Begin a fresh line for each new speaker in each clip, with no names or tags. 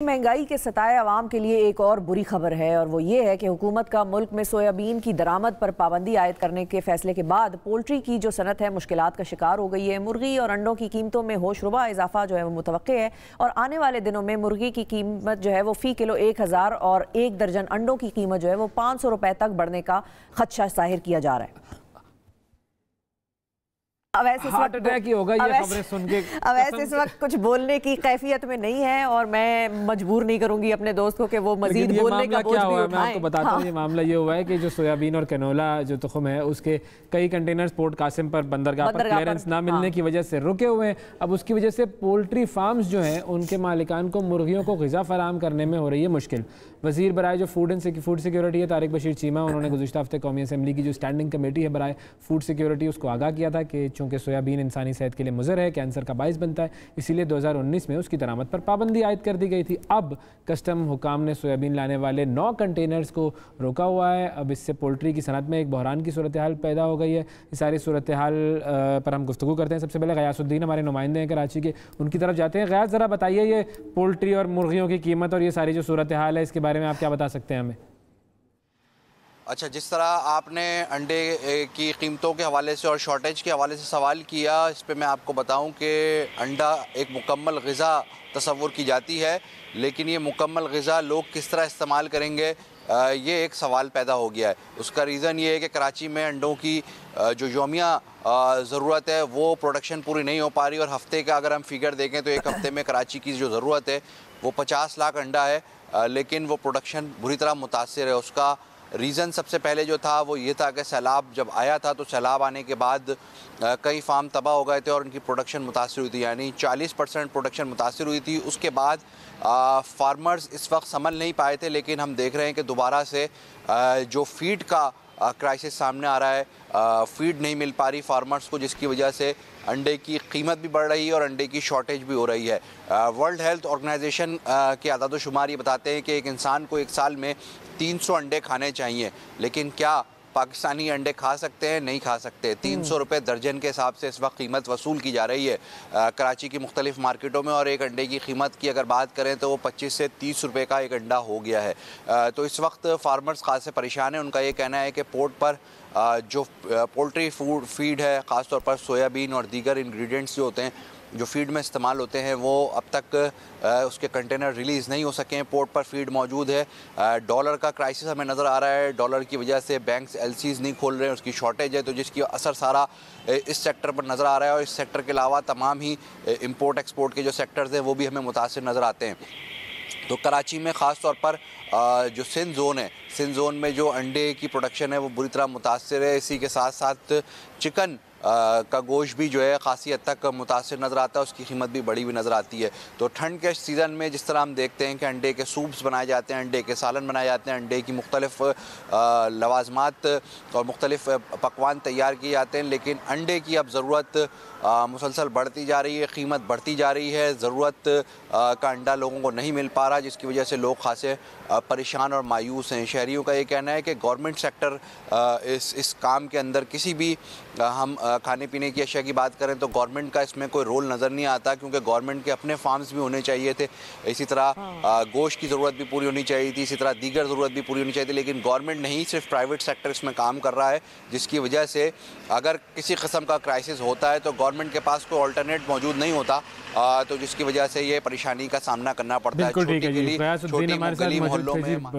महंगाई के सताए अवाम के लिए एक और बुरी खबर है और वो ये है कि हुकूमत का मुल्क में सोयाबीन की दरामद पर पाबंदी आयद करने के फैसले के बाद पोल्ट्री की जो सनत है मुश्किलात का शिकार हो गई है। मुर्गी और अंडों की कीमतों में होशरुबा इजाफा जो है वो मुतवक्के है और आने वाले दिनों में मुर्गी की कीमत जो है वो फ़ी किलो 1000 और एक दर्जन अंडों की कीमत जो है वो 500 रुपये तक बढ़ने का खदशा जाहिर किया जा रहा है। अब ऐसे
हार्ट अटैक ही होगा ये खबरें सुन के।
अब ऐसे इस वक्त कुछ बोलने की कैफियत में नहीं है और मैं मजबूर नहीं करूंगी अपने दोस्त को कि वो मजीद बोलने का बोझ भी उठाएं।
मैं आपको बताता हूँ ये मामला ये हुआ है कि जो सोयाबीन और कैनोला जो तुखम है उसके कई कंटेनर्स पोर्ट कासिम पर बंदरगाह पर क्लियरेंस ना मिलने की वजह से रुके हुए हैं। अब उसकी वजह से पोल्ट्री फार्म्स जो हैं उनके मालिकान को मुर्गियों को ग़िज़ा फराहम करने में हो रही है मुश्किल। वज़ीर बराए जो फूड सिक्योरिटी है तारिक बशीर चीमा, उन्होंने गुज़िश्ता हफ्ते कौमी असम्बली की जो स्टैंडिंग कमेटी है बराए फूड सिक्योरिटी उसको आगाह किया था कि चूँकि सोयाबीन इंसानी सेहत के लिए मुज़र है, कैंसर का बाइस बनता है, इसीलिए 2019 में उसकी दरामद पर पाबंदी आयद कर दी गई थी। अब कस्टम हुकाम ने सोयाबीन लाने वाले 9 कंटेनर्स को रोका हुआ है। अब इससे पोल्ट्री की सनत में एक बहरान की सूरत हाल पैदा हो गई है। इस सारी सूरत हाल पर हम गुफ्तगू करते हैं। सबसे पहले गयासुद्दीन हमारे नुमाइंदे हैं कराची के, उनकी तरफ जाते हैं। गयास, ज़रा बताइए ये पोल्ट्री और मुर्गियों की कीमत और ये सारी जो सूरत हाल है इसके बारे में आप क्या बता सकते हैं हमें?
अच्छा, जिस तरह आपने अंडे की कीमतों के हवाले से और शॉर्टेज के हवाले से सवाल किया, इस पे मैं आपको बताऊं कि अंडा एक मुकम्मल ग़िज़ा तसव्वुर की जाती है, लेकिन ये मुकम्मल ग़िज़ा लोग किस तरह इस्तेमाल करेंगे ये एक सवाल पैदा हो गया है। उसका रीज़न ये है कि कराची में अंडों की जो यौमिया ज़रूरत है वो प्रोडक्शन पूरी नहीं हो पा रही और हफ़्ते का अगर हम फिगर देखें तो एक हफ़्ते में कराची की जो ज़रूरत है वो 50 लाख अंडा है, लेकिन वो प्रोडक्शन बुरी तरह मुतासिर है। उसका रीज़न सबसे पहले जो था वो ये था कि सैलाब जब आया था तो सैलाब आने के बाद कई फार्म तबाह हो गए थे और उनकी प्रोडक्शन मुतासिर हुई थी, यानी 40% प्रोडक्शन मुतासिर हुई थी। उसके बाद फार्मर्स इस वक्त संभल नहीं पाए थे, लेकिन हम देख रहे हैं कि दोबारा से जो फीड का क्राइसिस सामने आ रहा है, फीड नहीं मिल पा रही फार्मर्स को, जिसकी वजह से अंडे की कीमत भी बढ़ रही है और अंडे की शॉर्टेज भी हो रही है। वर्ल्ड हेल्थ ऑर्गेनाइजेशन के आदाद-ओ-शुमार ये बताते हैं कि एक इंसान को एक साल में 300 अंडे खाने चाहिए, लेकिन क्या पाकिस्तानी अंडे खा सकते हैं? नहीं खा सकते। 300 रुपये दर्जन के हिसाब से इस वक्त कीमत वसूल की जा रही है कराची की मुख्तलिफ मार्केटों में, और एक अंडे की कीमत की अगर बात करें तो वो 25 से 30 रुपये का एक अंडा हो गया है। तो इस वक्त फार्मर्स खास से परेशान हैं। उनका ये कहना है कि पोर्ट पर जो पोल्ट्री फीड है, ख़ास तौर पर सोयाबीन और दीगर इंग्रेडिएंट्स जो होते हैं जो फीड में इस्तेमाल होते हैं, वो अब तक उसके कंटेनर रिलीज़ नहीं हो सके हैं। पोर्ट पर फीड मौजूद है। डॉलर का क्राइसिस हमें नज़र आ रहा है। डॉलर की वजह से बैंक्स एलसीज नहीं खोल रहे हैं, उसकी शॉर्टेज है, तो जिसकी असर सारा इस सेक्टर पर नज़र आ रहा है। और इस सेक्टर के अलावा तमाम ही इंपोर्ट एक्सपोर्ट के जो सेक्टर्स हैं वो भी हमें मुतासिर नज़र आते हैं। तो कराची में ख़ास तौर पर जो सिंध ज़ोन है, सिंध ज़ोन में जो अंडे की प्रोडक्शन है वो बुरी तरह मुतासिर है। इसी के साथ साथ चिकन का गोश्त भी जो है ख़ासी हद तक मुतासिर नज़र आता है, उसकी कीमत भी बढ़ी हुई नज़र आती है। तो ठंड के सीज़न में जिस तरह हम देखते हैं कि अंडे के सूप्स बनाए जाते हैं, अंडे के सालन बनाए जाते हैं, अंडे की मुख्तलिफ लवाजमात और मुख्तलिफ पकवान तैयार किए जाते हैं, लेकिन अंडे की अब ज़रूरत मुसलसल बढ़ती जा रही है, कीमत बढ़ती जा रही है। ज़रूरत का अंडा लोगों को नहीं मिल पा रहा, जिसकी वजह से लोग खासे परेशान और मायूस हैं। शहरियों का ये कहना है कि गवर्नमेंट सेक्टर इस काम के अंदर किसी भी हम खाने पीने की अशिया की बात करें तो गवर्नमेंट का इसमें कोई रोल नज़र नहीं आता, क्योंकि गवर्नमेंट के अपने फार्म्स भी होने चाहिए थे। इसी तरह गोश्त की ज़रूरत भी पूरी होनी चाहिए थी, इसी तरह दीगर ज़रूरत भी पूरी होनी चाहिए थी, लेकिन गवर्नमेंट नहीं, सिर्फ प्राइवेट सेक्टर इसमें काम कर रहा है, जिसकी वजह से अगर किसी किस्म का क्राइसिस होता है तो गवर्नमेंट के पास कोई अल्टरनेट मौजूद नहीं होता, तो जिसकी वजह से ये परेशानी का सामना करना पड़ता है।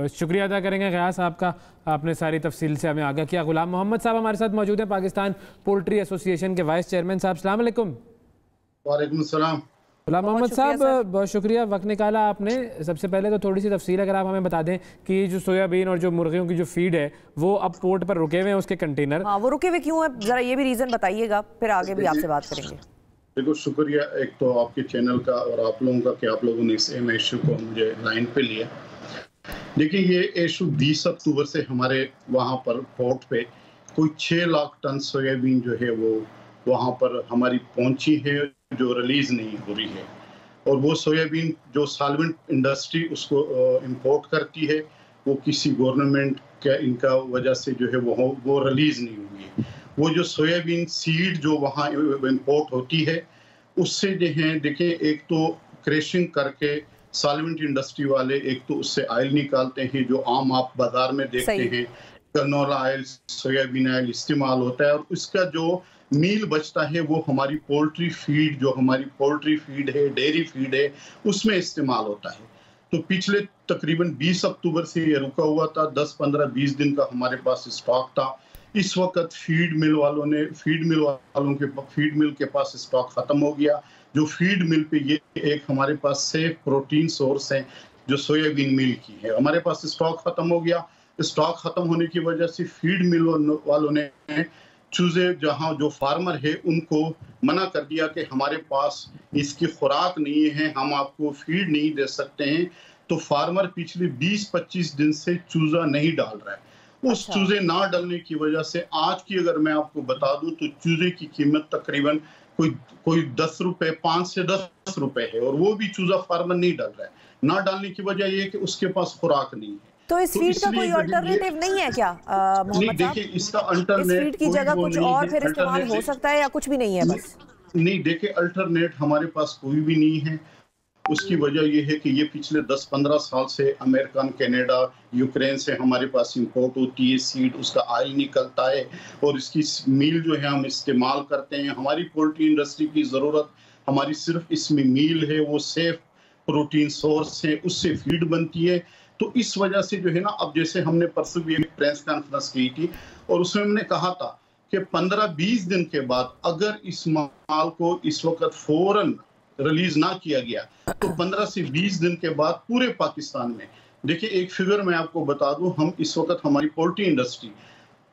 शुक्रिया अदा करेंगे गयास आपका, आपने सारी तफसील से हमें आगाह किया। गुलाम मोहम्मद साहब हमारे साथ मौजूद हैं, पाकिस्तान पोल्ट्री एसोसिएशन के वाइस चेयरमैन साहब। अस्सलाम वालेकुम।
वालेकुम सलाम।
गुलाम मोहम्मद साहब, बहुत शुक्रिया वक्त निकाला आपने। सबसे पहले तो थोड़ी सी तफसील अगर आप हमें बता दें कि जो सोयाबीन और जो मुर्गियों की जो फीड है वो अब पोर्ट पर रुके हुए हैं, उसके कंटेनर।
हाँ, वो रुके हुए क्यों है, जरा ये भी रीज़न बताइएगा, फिर आगे भी आपसे बात करेंगे।
बिल्कुल शुक्रिया एक तो आपके चैनल का और आप लोगों का कि आप लोगों ने इस इशू को मुझे लाइन पे लिया। देखिए, ये इशू 20 अक्टूबर से हमारे वहाँ पर पोर्ट पे कोई 6 लाख टन सोयाबीन जो है वो वहाँ पर हमारी पहुँची है, जो रिलीज़ नहीं हो रही है। और वो सोयाबीन जो सॉल्वेंट इंडस्ट्री उसको इंपोर्ट करती है, वो किसी गवर्नमेंट के इनका वजह से जो है वो रिलीज़ नहीं हुई है। वो जो सोयाबीन सीड जो वहाँ इंपोर्ट होती है उससे जो है देखिए, एक तो क्रशिंग करके सॉल्वेंट इंडस्ट्री वाले एक तो उससे ऑयल निकालते हैं, जो आम आप बाजार में देखते हैं, कैनोला ऑयल, सोयाबीन ऑयल इस्तेमाल होता है, और उसका जो मील बचता है वो हमारी पोल्ट्री फीड, जो हमारी पोल्ट्री फीड है, डेयरी फीड है, उसमें इस्तेमाल होता है। तो पिछले तकरीबन 20 अक्टूबर से ये रुका हुआ था, 10, 15, 20 दिन का हमारे पास स्टॉक था। इस वक्त फीड मिल के पास स्टॉक खत्म हो गया। जो फीड मिल पे ये एक हमारे पास सेफ प्रोटीन सोर्स है जो सोयाबीन मिल की है, हमारे पास स्टॉक खत्म हो गया। स्टॉक खत्म होने की वजह से फीड मिल वालों ने चूजे, जहां जो फार्मर है, उनको मना कर दिया कि हमारे पास इसकी खुराक नहीं है, हम आपको फीड नहीं दे सकते हैं। तो फार्मर पिछले 20-25 दिन से चूजा नहीं डाल रहा है। उस चूजे ना डालने की वजह से आज की अगर मैं आपको बता दूं तो चूजे की कीमत तकरीबन कोई 10 रुपए, 5 से 10 रुपए है, और वो भी चूजा फार्मर नहीं डाल रहा है। ना डालने की वजह ये है कि उसके पास खुराक नहीं है।
तो इस फीड का कोई अल्टरनेटिव नहीं है क्या मोहम्मद साहब?
देखिए, इसका अल्टरनेट,
इस फीड की जगह कुछ और फिर इस्तेमाल हो सकता है या कुछ भी नहीं है? बस
नहीं, देखिए, अल्टरनेट हमारे पास कोई भी नहीं है। उसकी वजह यह है कि ये पिछले 10-15 साल से अमेरिकन, कनाडा, यूक्रेन से हमारे पास इंपोर्ट होती है सीड, उसका ऑयल निकलता है और इसकी मील जो है हम इस्तेमाल करते हैं। हमारी पोल्ट्री इंडस्ट्री की ज़रूरत हमारी सिर्फ इसमें मील है, वो सेफ प्रोटीन सोर्स है, उससे फीड बनती है। तो इस वजह से जो है ना, अब जैसे हमने परसों भी एक प्रेस कॉन्फ्रेंस की थी और उसमें हमने कहा था कि 15-20 दिन के बाद अगर इस माल को इस वक्त फौरन रिलीज ना किया गया तो 15 से 20 दिन के बाद पूरे पाकिस्तान में, देखिए एक फिगर मैं आपको बता दूं, हम इस वक्त हमारी पोल्ट्री इंडस्ट्री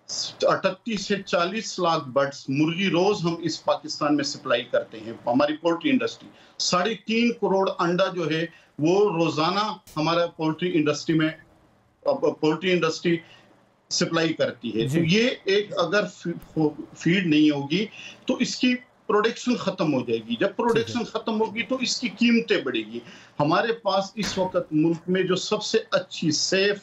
38 से 40 लाख बर्ड्स, मुर्गी रोज हम इस पाकिस्तान में सप्लाई करते हैं। हमारी पोल्ट्री इंडस्ट्री 3.5 करोड़ अंडा जो है वो रोजाना हमारा पोल्ट्री इंडस्ट्री सप्लाई करती है। तो ये एक अगर फीड नहीं होगी तो इसकी प्रोडक्शन खत्म हो जाएगी। जब प्रोडक्शन खत्म होगी तो इसकी कीमतें बढ़ेगी। हमारे पास इस वक्त मुल्क में जो सबसे अच्छी, सेफ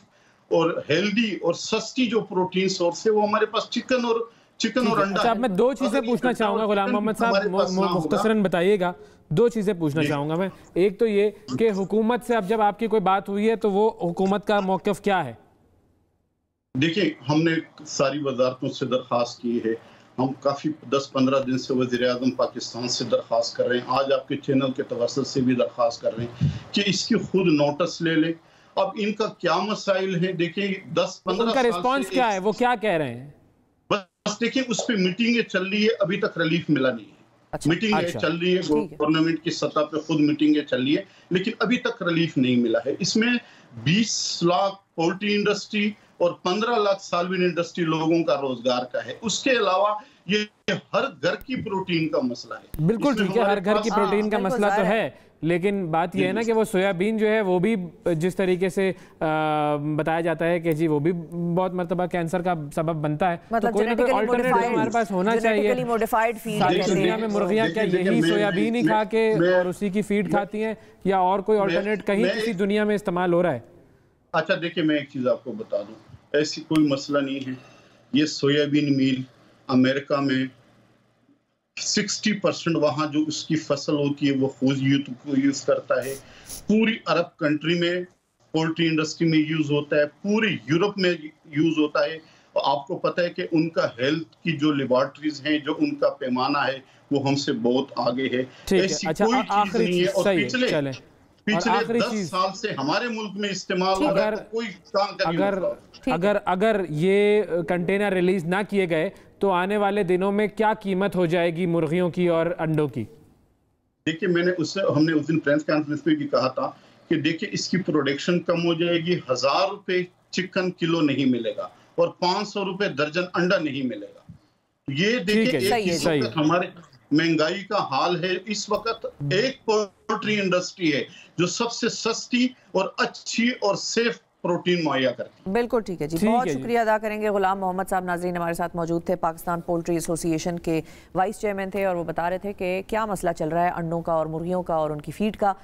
और हेल्दी और सस्ती जो प्रोटीन सोर्स है वो हमारे पास चिकन और अंडा।
अच्छा, अब मैं 2 चीजें पूछना चाहूंगा गुलाम मोहम्मद साहब, मुख्तसरन बताइएगा। 2 चीजें पूछना चाहूंगा मैं। एक तो ये कि हुकूमत से अब जब आपकी कोई बात हुई है तो वो हुकूमत का मौक़िफ़ क्या है?
देखिए, हमने सारी वजारतों से दरख्वास्त की है। हम काफ़ी 10-15 दिन से वज़ीर-ए-आज़म पाकिस्तान से दरख्वास्त कर रहे हैं, आज आपके चैनल के तवस्सुल से भी दरख्वास्त कर रहे हैं कि इसकी खुद नोटिस ले लें। अब इनका क्या मसाइल है, देखिए 10-15
उनका रिस्पॉन्स क्या है, वो क्या कह रहे हैं?
बस देखिए, उस पर मीटिंगें चल रही है, अभी तक रिलीफ मिला नहीं है। मीटिंगें चल रही है, गवर्नमेंट की सतह पे खुद मीटिंगें चल रही है, लेकिन अभी तक रिलीफ नहीं मिला है। इसमें 20 लाख पोल्ट्री इंडस्ट्री और 15 लाख सालविन इंडस्ट्री लोगों का रोजगार का है। उसके अलावा ये हर घर की प्रोटीन का मसला है।
बिल्कुल ठीक है, हर घर की प्रोटीन का मसला तो है, लेकिन बात यह है ना कि वो सोयाबीन जो है वो भी जिस तरीके से बताया जाता है कि जी वो भी बहुत मरतबा कैंसर का सबब बनता है।
मतलब
तो कोई ना कोई अल्टरनेटिव हमारे पास होना चाहिए। दुनिया में मुर्गियां क्या यही सोयाबीन ही खा के और उसी की फीड खाती हैं या और कोई अल्टरनेट कहीं किसी दुनिया में इस्तेमाल हो रहा है?
अच्छा, देखिए, मैं एक चीज आपको बता दूं, ऐसी कोई मसला नहीं है। ये सोयाबीन मील अमेरिका में 60% वहाँ जो उसकी फसल होती है वो खुद यूज करता है। पूरी अरब कंट्री में पोल्ट्री इंडस्ट्री में यूज होता है, पूरे यूरोप में यूज होता है। और आपको पता है कि उनका हेल्थ की जो लेबॉर्ट्रीज हैं, जो उनका पैमाना है वो हमसे बहुत आगे है। ऐसी कोई चीज नहीं है। और पिछले 10 साल से हमारे मुल्क में इस्तेमाल हो रहा है, कोई
अगर ये कंटेनर रिलीज ना किए गए तो आने वाले दिनों में क्या कीमत हो जाएगी मुर्गियों की और अंडों की?
देखिए, हमने उस दिन प्रेस कॉन्फ्रेंस में भी कहा था कि देखिए इसकी प्रोडक्शन कम हो जाएगी, 1000 रुपए चिकन किलो नहीं मिलेगा और 500 रुपए दर्जन अंडा नहीं मिलेगा। ये देखिए हमारे महंगाई का हाल है। इस वक्त एक पोल्ट्री इंडस्ट्री है जो सबसे सस्ती और अच्छी और सेफ प्रोटीन मुहैया करती है।
बिल्कुल ठीक है जी, बहुत शुक्रिया अदा करेंगे। गुलाम मोहम्मद साहब नाज़रीन हमारे साथ मौजूद थे, पाकिस्तान पोल्ट्री एसोसिएशन के वाइस चेयरमैन थे और वो बता रहे थे कि क्या मसला चल रहा है अंडों का और मुर्गियों का और उनकी फीड का।